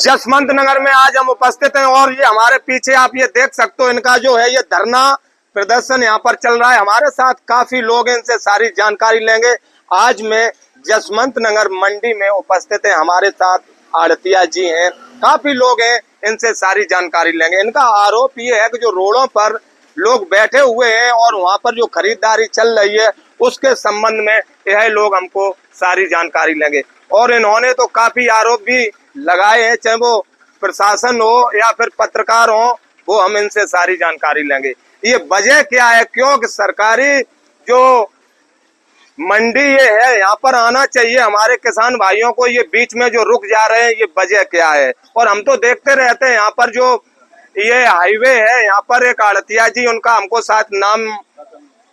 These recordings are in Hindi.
जसवंत नगर में आज हम उपस्थित हैं और ये हमारे पीछे आप ये देख सकते हो, इनका जो है ये धरना प्रदर्शन यहाँ पर चल रहा है। हमारे साथ काफी लोग हैं, इनसे सारी जानकारी लेंगे। आज मैं जसवंत नगर मंडी में उपस्थित है, हमारे साथ आड़तिया जी हैं, काफी लोग हैं, इनसे सारी जानकारी लेंगे। इनका आरोप ये है कि जो रोडों पर लोग बैठे हुए हैं और वहाँ पर जो खरीदारी चल रही है उसके संबंध में यह लोग हमको सारी जानकारी लेंगे। और इन्होंने तो काफी आरोप भी लगाए हैं, चाहे वो प्रशासन हो या फिर पत्रकार हो, वो हम इनसे सारी जानकारी लेंगे। ये वजह क्या है, क्योंकि सरकारी जो मंडी ये है, यहाँ पर आना चाहिए हमारे किसान भाइयों को, ये बीच में जो रुक जा रहे हैं, ये वजह क्या है। और हम तो देखते रहते हैं यहाँ पर जो ये हाईवे है, यहाँ पर एक आड़तिया जी, उनका हमको साथ नाम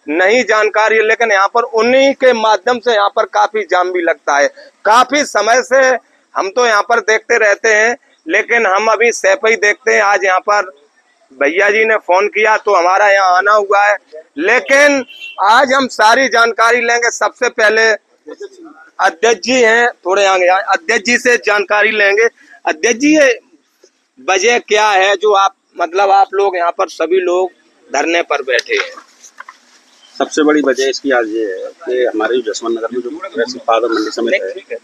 नहीं जानकारी है, लेकिन यहाँ पर उन्हीं के माध्यम से यहाँ पर काफी जाम भी लगता है। काफी समय से हम तो यहाँ पर देखते रहते हैं, लेकिन हम अभी सैफई देखते हैं। आज यहाँ पर भैया जी ने फोन किया तो हमारा यहाँ आना हुआ है, लेकिन आज हम सारी जानकारी लेंगे। सबसे पहले अध्यक्ष जी हैं, थोड़े आगे अध्यक्ष जी से जानकारी लेंगे। अध्यक्ष जी, ये वजह क्या है जो आप आप लोग यहाँ पर सभी लोग धरने पर बैठे हैं? सबसे बड़ी वजह इसकी आज ये है कि हमारे जसवंत नगर में जो कृषि उत्पादन मंडी समिति है,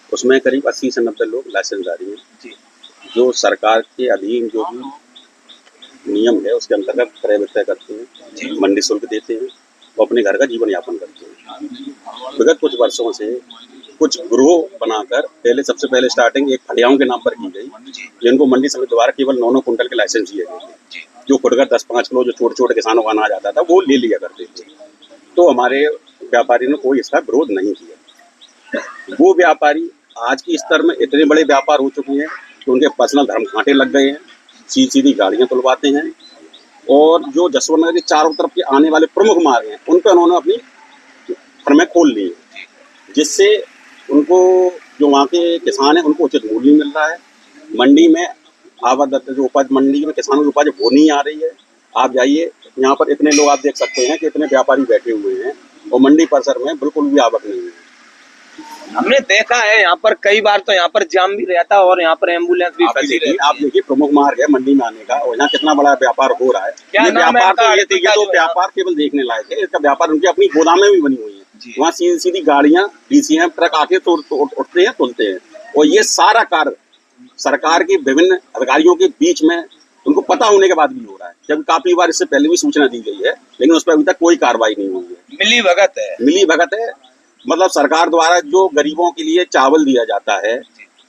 उसमें करीब 80 से 90 लोग लाइसेंसधारी हैं, जो सरकार के अधीन जो भी नियम है उसके अंतर्गत क्रय विक्रय करते हैं, मंडी शुल्क देते हैं, वो अपने घर का जीवन यापन करते हैं। विगत कुछ वर्षों से कुछ ग्रोह बनाकर पहले सबसे पहले स्टार्टिंग एक फड़ियाओं के नाम पर की गई, जिनको मंडी समिति द्वारा केवल 9-9 कुंटल के लाइसेंस दिए गए थे, जो खुदकर 10-5 किलो जो छोटे छोटे किसानों का अनाज आता था वो ले लिया करते थे। तो हमारे व्यापारी ने कोई इसका विरोध नहीं किया। वो व्यापारी आज की स्तर में इतने बड़े व्यापार हो चुके हैं कि उनके पर्सनल धर्म घाटे लग गए हैं, सीधी गाड़ियां तुलवाते हैं, और जो जसवंत नगर के चारों तरफ के आने वाले प्रमुख मार्ग हैं उन पर उन्होंने अपनी फर्में खोल ली है, जिससे उनको जो वहाँ के किसान हैं उनको उचित मूल्य मिल रहा है। मंडी में आवादत्त जो उपज मंडी में किसानों की उपज वो नहीं आ रही है। आप जाइए, यहाँ पर इतने लोग आप देख सकते हैं कि इतने व्यापारी बैठे हुए हैं और मंडी परिसर में बिल्कुल भी आवक नहीं है। हमने देखा है यहाँ पर कई बार तो यहाँ पर जाम भी रहता है और यहाँ पर एम्बुलेंस भी फंसी रहती है। आप देखिए, प्रमुख मार्ग है मंडी में आने का, और यहाँ कितना बड़ा व्यापार हो रहा है। क्या नाम है व्यापार तो व्यापार केवल देखने लायक है, इसका व्यापार उनकी अपनी गोदामें भी बनी हुई है, वहाँ सीधी गाड़ियां डीसीएम ट्रक आके उठते हैं तुलते हैं, और ये सारा कार्य सरकार के विभिन्न अधिकारियों के बीच में उनको पता होने के बाद भी हो रहा है, जब काफी बार इससे पहले भी सूचना दी गई है, लेकिन उस पर अभी तक कोई कार्रवाई नहीं हुई है। मिली भगत है। मतलब सरकार द्वारा जो गरीबों के लिए चावल दिया जाता है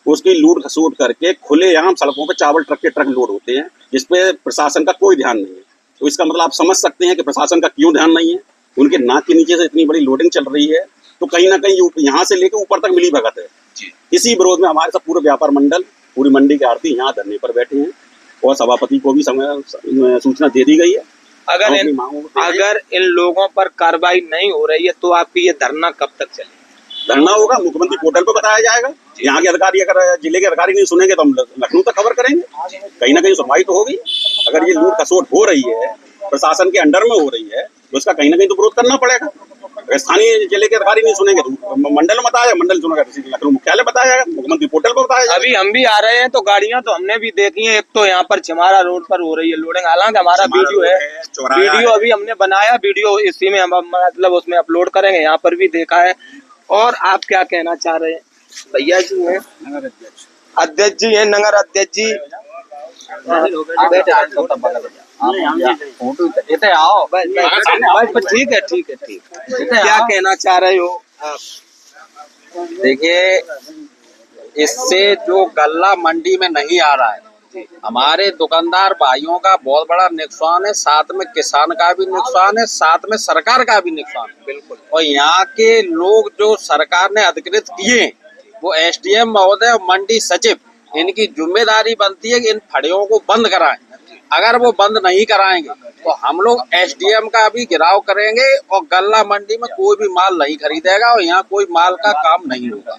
उसकी लूट खसूट करके खुलेआम सड़कों पर चावल ट्रक के ट्रक लोड होते हैं, जिसपे प्रशासन का कोई ध्यान नहीं है। तो इसका मतलब आप समझ सकते हैं कि प्रशासन का क्यों ध्यान नहीं है। उनके नाक के नीचे से इतनी बड़ी लोडिंग चल रही है, तो कहीं ना कहीं यहाँ से लेकर ऊपर तक मिली भगत है। इसी विरोध में हमारे सब पूरे व्यापार मंडल, पूरी मंडी के आड़ती यहाँ धरने पर बैठे हैं, और सभापति को भी सूचना दे दी गई है। अगर इन लोगों पर कार्रवाई नहीं हो रही है तो आपकी ये धरना कब तक चलेगा? धरना होगा, मुख्यमंत्री पोर्टल पर बताया जाएगा। यहाँ के अधिकारी, अगर जिले के अधिकारी नहीं सुनेंगे तो हम लखनऊ तक खबर करेंगे। कहीं ना कहीं सुनवाई तो होगी। अगर ये लूट खसोट हो रही है, प्रशासन के अंडर में हो रही है, तो उसका कहीं ना कहीं तो विरोध करना पड़ेगा। स्थानीय जिले के अधिकारी नहीं सुनेंगे तो मंडल में बताया, मंडल सुनेगा तो लखनऊ मुख्यालय बताया जाएगा, मुख्यमंत्री पोर्टल पर बताया जाएगा। अभी हम भी आ रहे हैं तो गाड़ियां तो हमने भी देखी है। एक तो यहाँ पर छिमारा रोड पर हो रही है लोडिंग, हालांकि हमारा वीडियो अभी हमने बनाया, वीडियो इसी में हम उसमें अपलोड करेंगे। यहाँ पर भी देखा है। और आप क्या कहना चाह रहे हैं? भैया जी हैं, अध्यक्ष जी हैं, नगर अध्यक्ष जी। ठीक है। क्या कहना चाह रहे हो आप? देखिए, इससे जो गल्ला मंडी में नहीं आ रहा है, हमारे दुकानदार भाइयों का बहुत बड़ा नुकसान है, साथ में किसान का भी नुकसान है, साथ में सरकार का भी नुकसान है। बिल्कुल। और यहाँ के लोग जो सरकार ने अधिकृत किए, वो एसडीएम महोदय और मंडी सचिव, इनकी जिम्मेदारी बनती है कि इन फड़ियों को बंद कराएं। अगर वो बंद नहीं कराएंगे तो हम लोग एसडीएम का भी घेराव करेंगे और गल्ला मंडी में कोई भी माल नहीं खरीदेगा और यहाँ कोई माल का काम नहीं होगा।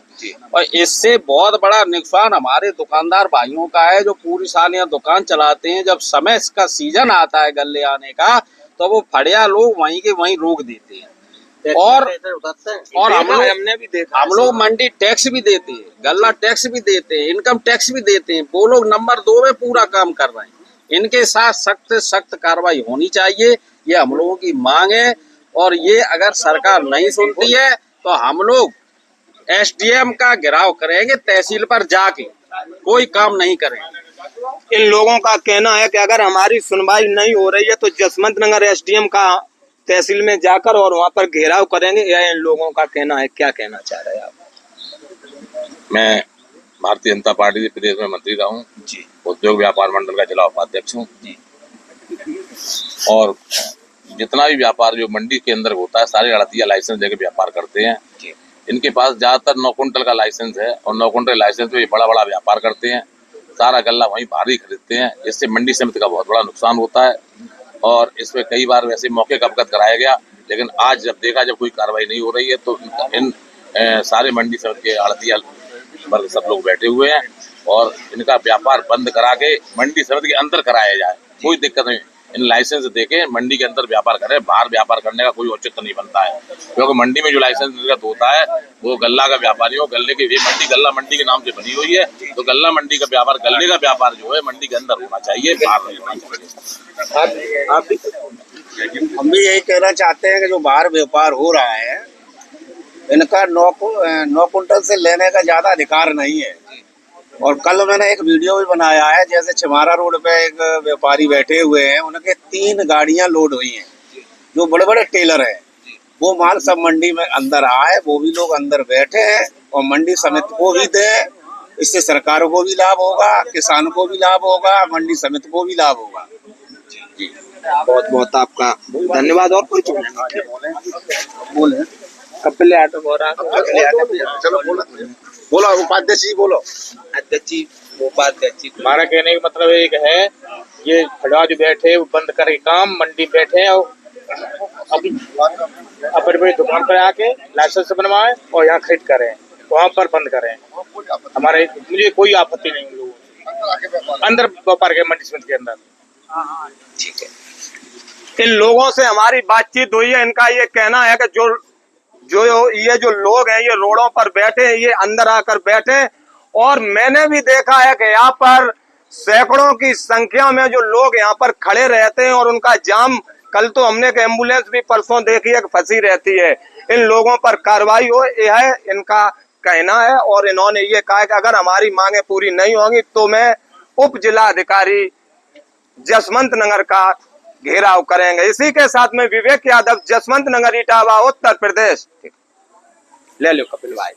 और इससे बहुत बड़ा नुकसान हमारे दुकानदार भाइयों का है, जो पूरी साल यहाँ दुकान चलाते हैं। जब समय का सीजन आता है गल्ले आने का, तो वो फड़िया लोग वहीं के वहीं रोक देते हैं। और हमने भी देखा, हम लोग मंडी टैक्स भी देते हैं, गल्ला टैक्स भी देते हैं, इनकम टैक्स भी देते हैं। वो लोग नंबर 2 में पूरा काम कर रहे हैं। इनके साथ सख्त सख्त कार्रवाई होनी चाहिए, ये हम लोगों की मांग है। और ये अगर सरकार नहीं सुनती है तो हम लोग एसडीएम का घेराव करेंगे, तहसील पर जाके कोई काम नहीं करेंगे। इन लोगों का कहना है कि अगर हमारी सुनवाई नहीं हो रही है तो जसवंत नगर एसडीएम का तहसील में जाकर और वहां पर घेराव करेंगे, यह इन लोगों का कहना है। क्या कहना चाह रहे हैं आप? मैं भारतीय जनता पार्टी के प्रदेश में मंत्री रहा हूँ जी, उद्योग व्यापार मंडल का जिला उपाध्यक्ष हूँ जी। और जितना भी व्यापार जो मंडी के अंदर होता है सारे अड़तिया लाइसेंस लेके व्यापार करते हैं। जी। इनके पास ज्यादातर 9 कुंटल का लाइसेंस है और 9 कुंटल लाइसेंस में ये बड़ा बड़ा व्यापार करते हैं। सारा गल्ला वहीं भारी खरीदते हैं, इससे मंडी समिति का बहुत बड़ा नुकसान होता है। और इसमें कई बार वैसे मौके का अवगत कराया गया, लेकिन आज जब देखा जब कोई कार्रवाई नहीं हो रही है तो इन सारे मंडी समिति के आड़तिया वर्ग सब लोग बैठे हुए हैं और इनका व्यापार बंद करा के मंडी समिति के अंदर कराया जाए। कोई दिक्कत नहीं, इन लाइसेंस देके मंडी के अंदर व्यापार करें, बाहर व्यापार करने का कोई औचित्य नहीं बनता है। क्योंकि मंडी में जो लाइसेंस निर्गत होता है वो गल्ला का व्यापारी हो, गल्ले की मंडी गल्ला मंडी के नाम से बनी हुई है, तो गल्ला मंडी का व्यापार, गल्ले का व्यापार जो है मंडी के अंदर होना चाहिए, बाहर नहीं होना चाहिए। हम भी यही कहना चाहते हैं कि जो बाहर व्यापार हो रहा है इनका 9 कुंटल से लेने का ज्यादा अधिकार नहीं है। और कल मैंने एक वीडियो भी बनाया है, जैसे छिमारा रोड पे एक व्यापारी बैठे हुए हैं, उनके 3 गाड़ियां लोड हुई हैं, जो बड़े बड़े टेलर हैं, वो माल सब मंडी में अंदर आए, वो भी लोग अंदर बैठे हैं और मंडी समिति को भी दे। इससे सरकार को भी लाभ होगा, किसान को भी लाभ होगा, मंडी समिति को भी लाभ होगा। जी, बहुत बहुत आपका धन्यवाद। और कोई बोले कपिल यादव हो रहा चलो बोलो उपाध्यक्ष जी, बोलो अध्यक्ष जी, उपाध्यक्ष जी। हमारा कहने का मतलब एक है, ये खड़ा जो बैठे वो बंद करके काम मंडी बैठे हैं और अभी अपनी बड़ी दुकान पर आके लाइसेंस बनवाए और यहाँ खरीद करें, वहाँ पर बंद करें। हमारे मुझे कोई आपत्ति नहीं, लोगों अंदर व्यापार के मंडी समिति के अंदर। ठीक है, इन लोगों से हमारी बातचीत हुई है। इनका ये कहना है कि जो लोग हैं ये रोडों पर बैठे हैं, ये अंदर आकर बैठे। और मैंने भी देखा है कि यहाँ पर सैकड़ों की संख्या में जो लोग यहाँ पर खड़े रहते हैं और उनका जाम, कल तो हमने एक एम्बुलेंस भी परसों देखी है फंसी रहती है। इन लोगों पर कार्रवाई हो, यह इनका कहना है। और इन्होंने ये कहा कि अगर हमारी मांगे पूरी नहीं होंगी तो मैं उप जिला अधिकारी जसवंत नगर का घेराव करेंगे। इसी के साथ में विवेक यादव, जसवंत नगर, इटावा, उत्तर प्रदेश। ले लो कपिल भाई।